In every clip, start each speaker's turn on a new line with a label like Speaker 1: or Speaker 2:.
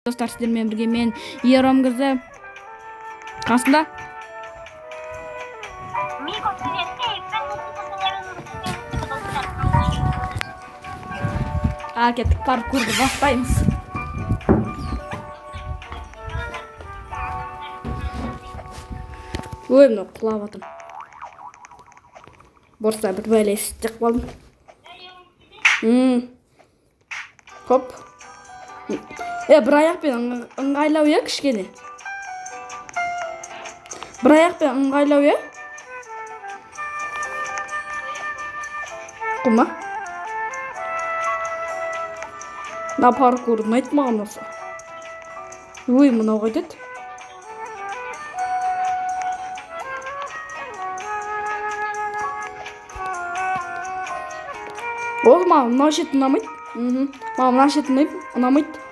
Speaker 1: Dostlar, sizlerмен бірге мен Ером Кызы. Қасында кеттік, паркурды бастаймыз. Ой, мынау құлап атым. Борса бір бәле істеп қалдым. Хоп. Bir ayakпен ыңғайлау ya кішкене. Bir ayakпен ыңғайлау ya. Құма. На паркур ұнайды маған осы. Ой, мынау қайтеді. Ол маған мынау шет ұнамайды. Маған мына шет ұнамайды.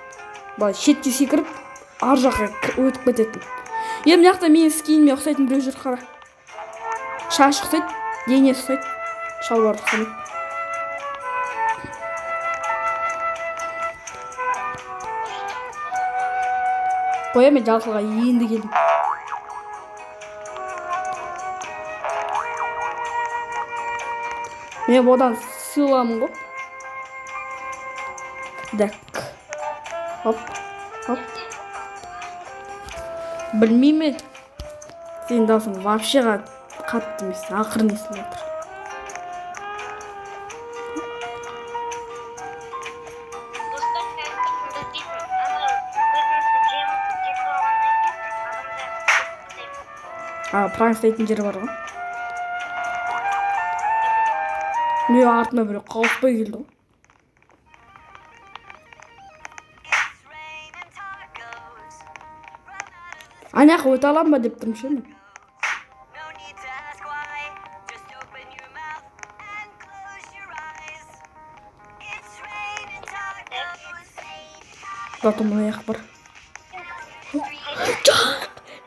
Speaker 1: Бай шетке секіріп, ар жаққа өтіп кететін. Мына жақта менің скиніме ұқсайтын біреу жүр, қара. Шаш ұқсайды, денесі ұқсайды, шалбар ұқсайды. Қоя, мен жасылға енді келдім. Мен одан сыйламын ғой. Дәк. Хоп, хоп. Білмейме. Сен даусың вообще қатты емессің, ақырын естіліп отыр. Пранк істейтін жері бар ғой. Мен артыма біреу қауыспай келді ғой. Аяқ өте алам ба деп тұрмын ше мен. Батым аяқ бар.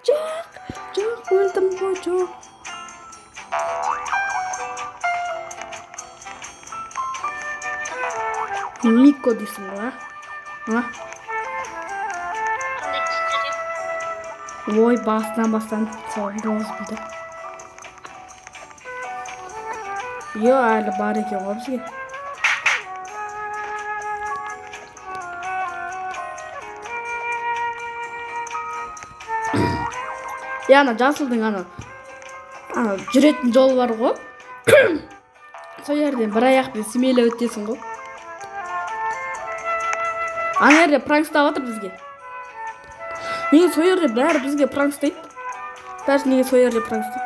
Speaker 1: Жоқ, өлдім ғой, жоқ. Мико дейсің ғой, а? Ой, бастан соғын жоғыз білді. Әлі бар екен ғой бізге. Ана жасылдың жүретін жол бар ғой. Сол жерден бір аяқпен семейлі өтесің ғой. Ана жерде пранк ұстап жатыр бізге. Неге сол жерде бәрі бізге пранк істейді? Бәрі неге сол жерде пранк істейді?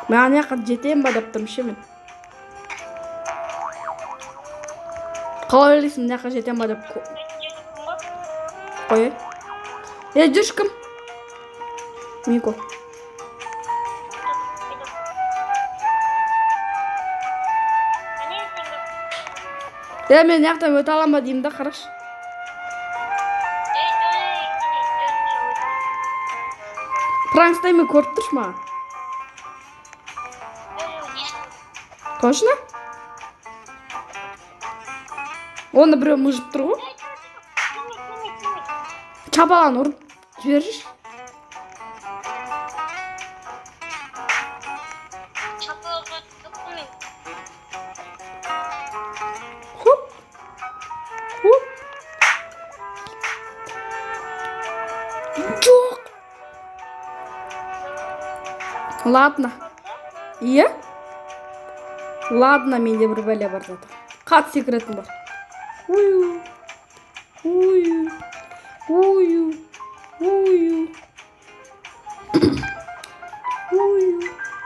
Speaker 1: Мен ана жаққа жетем ба деп тұрмын ше мен. Қалай ойлайсың мына жаққа жетем ба деп қой. Жүрші кім? Мико. Мен яқтан өте алам ба деймін да, қараш. Пранк істеймін көріп тұршы маған. Точно? Оны біреу мұжып тұр ғой. Чапалан ұрып жіберші. Жоқ. Ладно. Иә? Ладно, менде бір бәле бар заты. Қат секретім бар. Ой.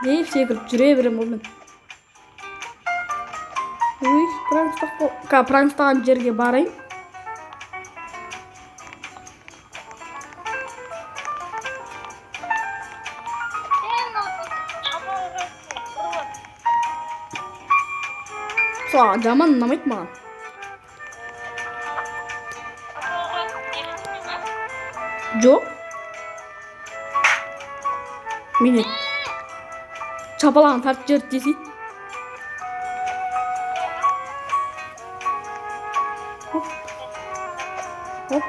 Speaker 1: Deyip секіріп жүре берем ол мен. Пранк ұстаған жерге барайын. Жаман ұнамайды маған. Жоқ. Міне чапалағын тартып жіберді десей. Хоп. Хоп.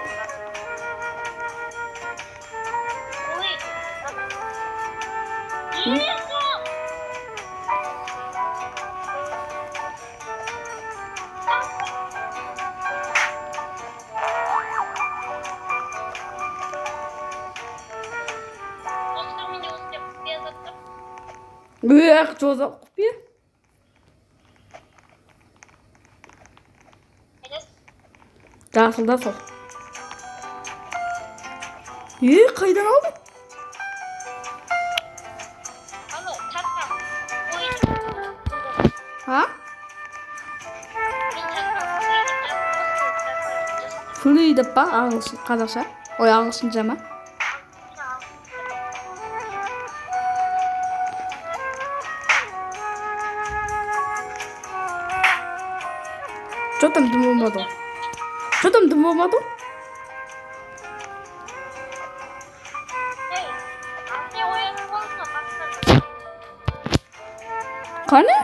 Speaker 1: Жоза құпия. Жасыл да сол. Қайдан алдың? Ha? Fly деп па ағылшын қазақша? Ой, ағылшынша ма? Что там дым болмады? Что там дым болмады? Қане?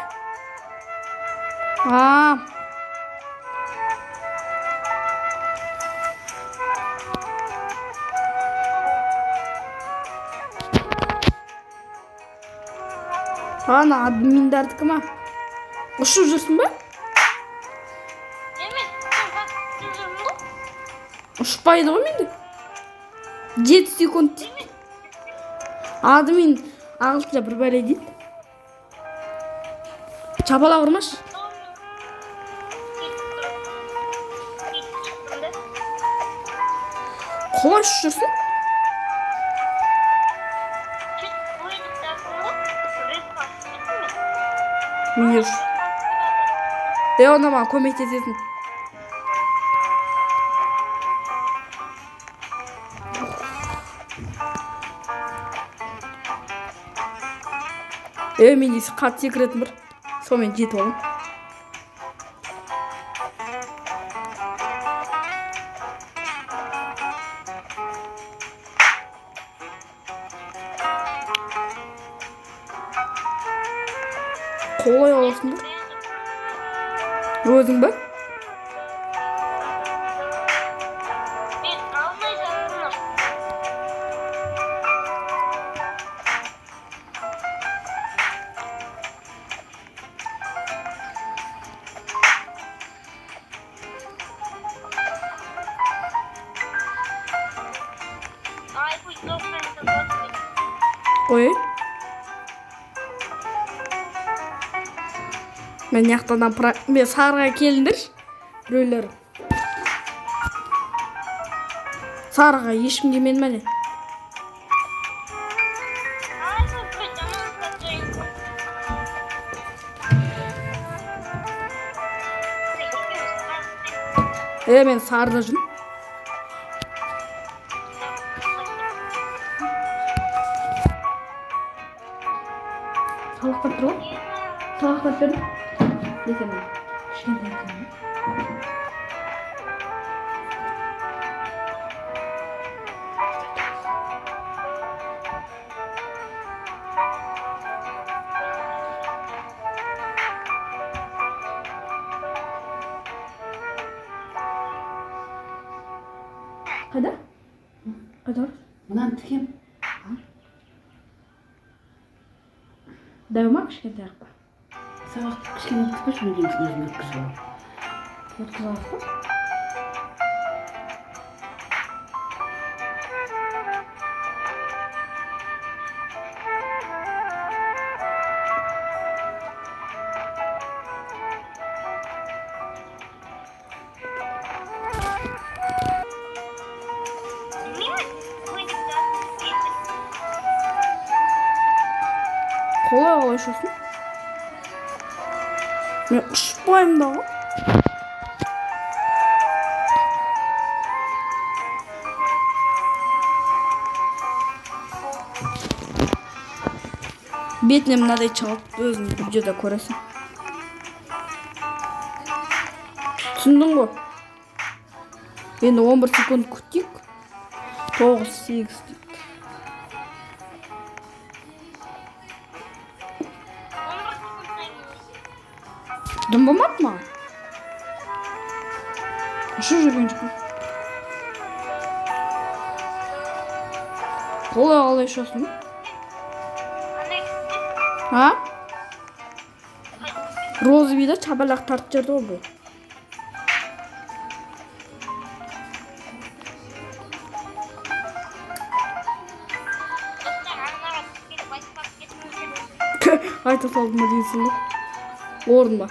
Speaker 1: Ана админдардікі ма? Ұшып жүрсің ба? Ұшпайды ғой менде. 7 секунд дейді. Админ ағылшынша бір бәле дейді. Çapala vurmuş. Kolay şuşursun. Minyor. Ona bana komik edesin. Мен қатты секіретін бір. Сонымен жетіп алым. Қолай аласың ба? Өзің ба? Ой. Мен яқтан мен сарыға келіндір. Біреулер. Сарыға ешкім келмеді мәне. Мен сарыда жүрмін. Салақтап тұр ғой? Салақтап бердім. Несен мен? Кішкентай екен. Қайда? Қайда бар?
Speaker 2: Мұнан тікем.
Speaker 1: Дәу ма кішкентай ақ па?
Speaker 2: Сабақты кішкене өткізбеші мен өзім өткізіп алам.
Speaker 1: Өткізіп алып па? Қолай ұшырсын. Мен ұшпаймын да ғой. Бетіне мынадай шығып өзің видеода көресің. Түсіндің ғой? Енді 11 секунд күттік. 9-8 дейді. Dün bulmak mı? Şu жүрген жоқпын. Қолай қалай ұшасың? Ha? Розыбида чабалақ тартып жүрді ғой бұл. Айта салдым ба дейсің ғой? Орын ба?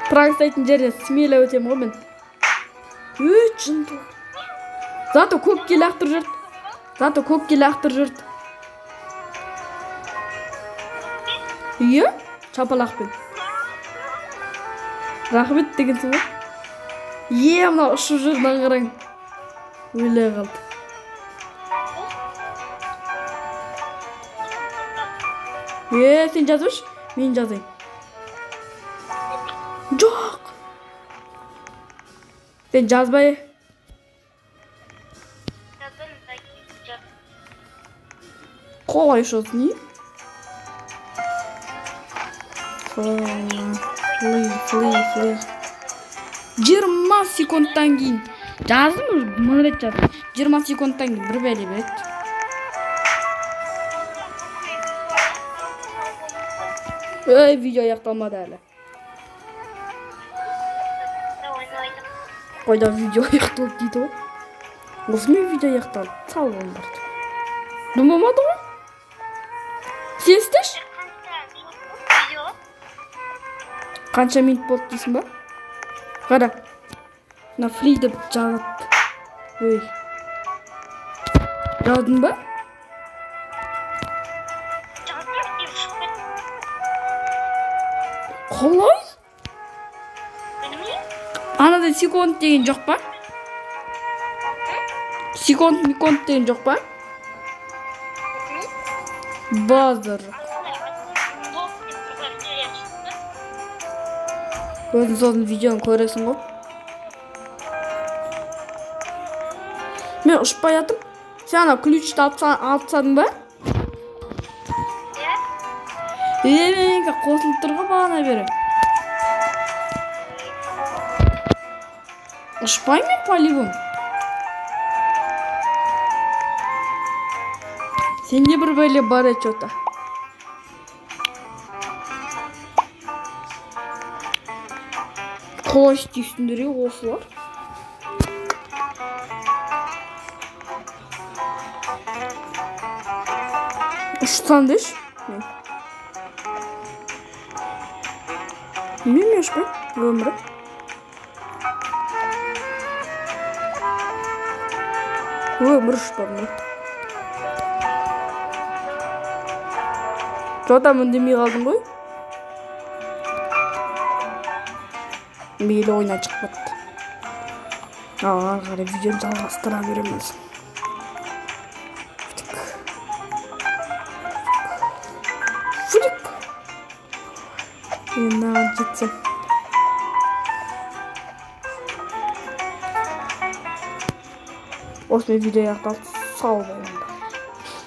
Speaker 1: Прагыстайтын жерден смело өтемін ғой мен. Жынды. Зато көкке лақтырып жүрді. Үйе? Чапалақпен. Рахмет дегенсің ғой. Мына ұшып жүрді қараң. Өле қалды. Сен жазып, мен жазайын. Жоқ. Сен жазбай. Қолай ұшасың, не? Фли. 20 секундтан кейін. Жаздым, мың рет жаздым. 20 секундтан кейін бір бәле береді. Видео аяқталмады әлі. Қойда видео аяқталды дейді ғой. Осымен видео аяқталды. Сау болыңдар. Дым болмады ғой? Сестіш? Қанша минут болды дейсің ба? Қара. Мына фриді жазады. Жаздың ба? Қалай? Анада секунд деген жоқ па? Секунд деген жоқ па? Базар. Өзің сосын видеоны көресің ғой. Мен ұшпай атым. Сен ана ключті алыпсадың ба? Менікі қосылып тұр ғой бағана бері. Ұшпай мен полигон. Сенде бір бәле бар әчота. Қолай істейсіңдер осылар. Ұшсан деш? Мен ұшпай? Өмірі. Өмір ұшпармын. Жота үндемей қалдың ғой? Мейлі ойна шықпады. Ары қарай видеоны жалғастыра береміз. Флик. Енді жетсем. Осымен видео аяқталды. Сау болыңдар.